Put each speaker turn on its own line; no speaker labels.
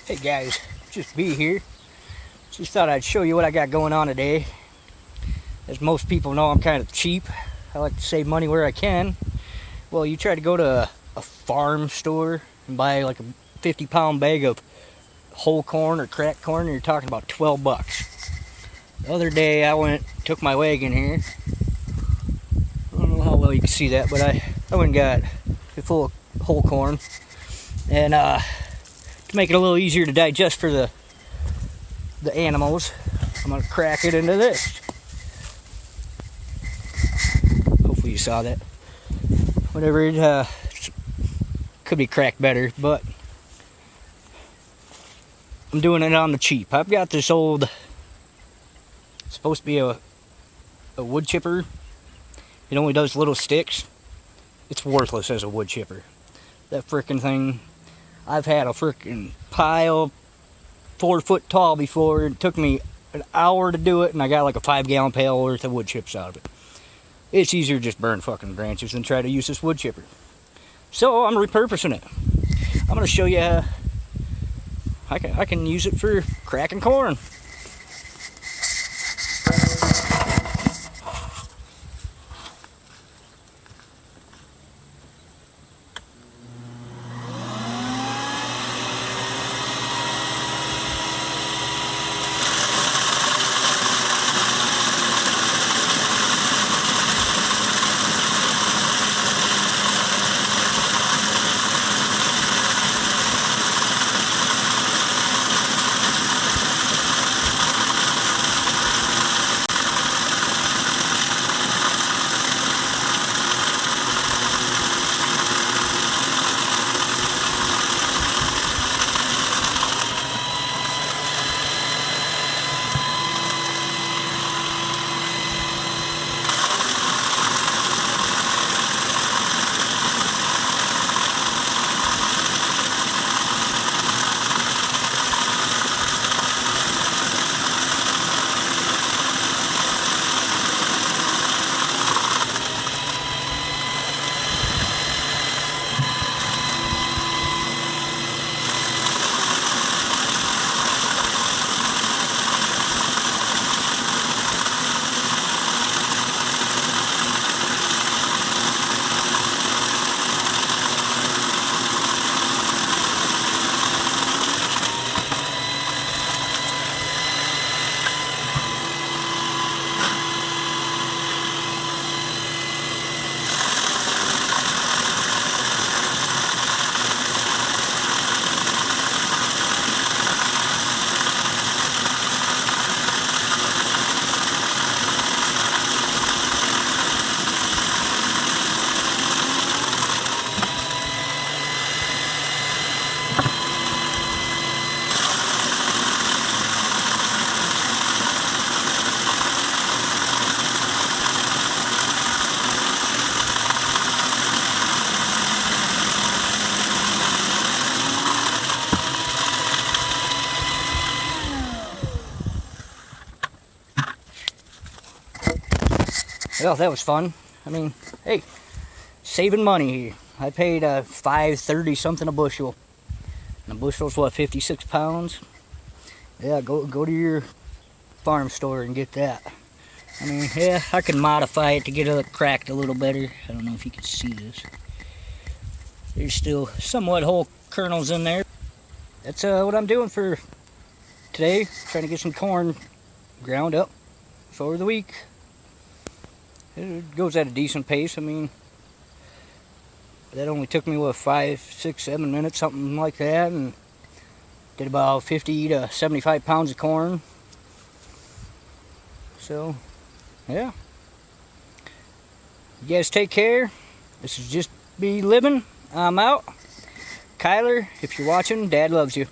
Hey guys, just B here. Just thought I'd show you what I got going on today. As most people know, I'm kind of cheap. I like to save money where I can. Well, you try to go to a farm store and buy like a 50-pound bag of whole corn or cracked corn, and you're talking about 12 bucks. The other day I took my wagon here. I don't know how well you can see that, but I went and got it full of whole corn. And to make it a little easier to digest for the animals, I'm going to crack it into this. Hopefully you saw that. Whatever, it could be cracked better, but I'm doing it on the cheap. I've got this old, it's supposed to be a wood chipper. It only does little sticks. It's worthless as a wood chipper. That frickin' thing, I've had a frickin' pile 4 foot tall before. It took me an hour to do it, and I got like a 5-gallon pail worth of wood chips out of it. It's easier to just burn fucking branches than try to use this wood chipper. So I'm repurposing it. I'm gonna show you how I can use it for cracking corn. Well, that was fun. I mean, hey, saving money here. I paid $5.30 something a bushel. And a bushel's what, 56 pounds? Yeah, go to your farm store and get that. I mean, yeah, I can modify it to get it cracked a little better. I don't know if you can see this. There's still somewhat whole kernels in there. That's what I'm doing for today. Trying to get some corn ground up for the week. It goes at a decent pace. I mean, that only took me, what, 5, 6, 7 minutes, something like that, and did about 50 to 75 pounds of corn. So, yeah. You guys take care. This is just me living. I'm out. Kyler, if you're watching, Dad loves you.